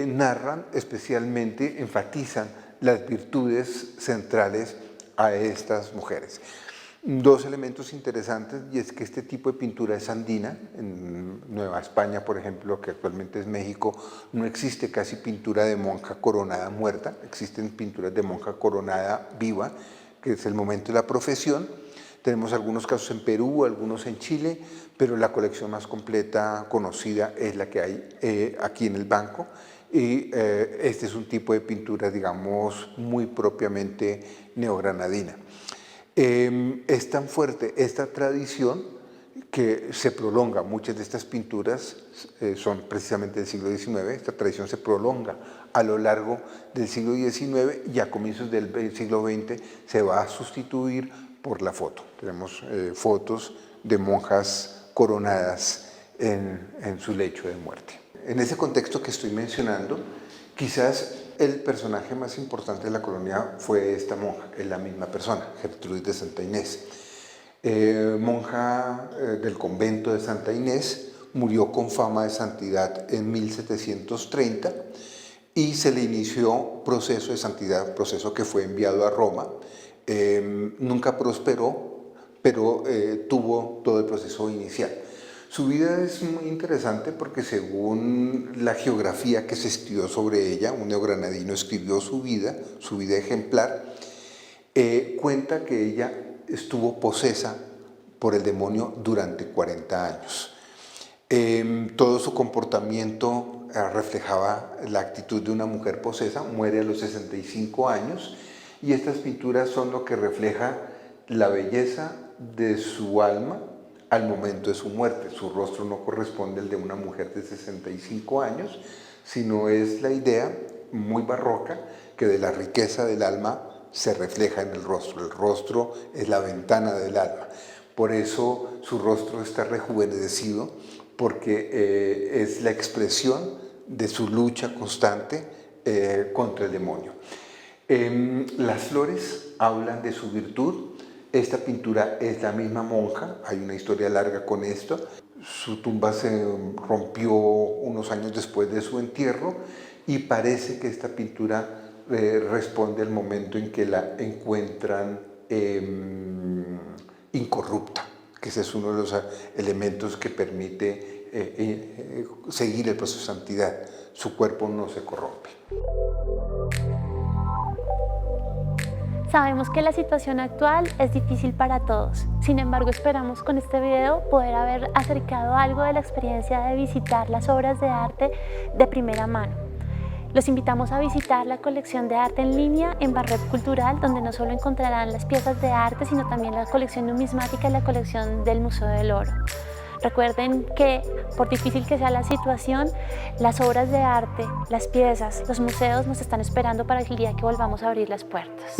narran, especialmente enfatizan las virtudes centrales a estas mujeres. Dos elementos interesantes, y es que este tipo de pintura es andina. En Nueva España, por ejemplo, que actualmente es México, no existe casi pintura de monja coronada muerta, existen pinturas de monja coronada viva, que es el momento de la profesión. Tenemos algunos casos en Perú, algunos en Chile, pero la colección más completa conocida es la que hay aquí en el banco. Y este es un tipo de pintura, digamos, muy propiamente neogranadina. Es tan fuerte esta tradición que se prolonga. Muchas de estas pinturas son precisamente del siglo XIX. Esta tradición se prolonga a lo largo del siglo XIX y a comienzos del siglo XX se va a sustituir por la foto. Tenemos fotos de monjas coronadas en su lecho de muerte. En ese contexto que estoy mencionando, quizás el personaje más importante de la colonia fue esta monja, es la misma persona, Gertrudis de Santa Inés. Monja del convento de Santa Inés, murió con fama de santidad en 1730 y se le inició proceso de santidad, proceso que fue enviado a Roma. Nunca prosperó, pero tuvo todo el proceso inicial. Su vida es muy interesante porque según la geografía que se estudió sobre ella, un neogranadino escribió su vida ejemplar, cuenta que ella estuvo posesa por el demonio durante 40 años. Todo su comportamiento reflejaba la actitud de una mujer posesa, muere a los 65 años y estas pinturas son lo que refleja la belleza de su alma al momento de su muerte. Su rostro no corresponde al de una mujer de 65 años, sino es la idea muy barroca que de la riqueza del alma se refleja en el rostro. El rostro es la ventana del alma. Por eso su rostro está rejuvenecido, porque es la expresión de su lucha constante contra el demonio. Las flores hablan de su virtud. Esta pintura es la misma monja, hay una historia larga con esto. Su tumba se rompió unos años después de su entierro y parece que esta pintura responde al momento en que la encuentran incorrupta, que ese es uno de los elementos que permite seguir el proceso de santidad. Su cuerpo no se corrompe. Sabemos que la situación actual es difícil para todos, sin embargo esperamos con este video poder haber acercado algo de la experiencia de visitar las obras de arte de primera mano. Los invitamos a visitar la colección de arte en línea en Barrep Cultural, donde no solo encontrarán las piezas de arte, sino también la colección numismática y la colección del Museo del Oro. Recuerden que, por difícil que sea la situación, las obras de arte, las piezas, los museos nos están esperando para el día que volvamos a abrir las puertas.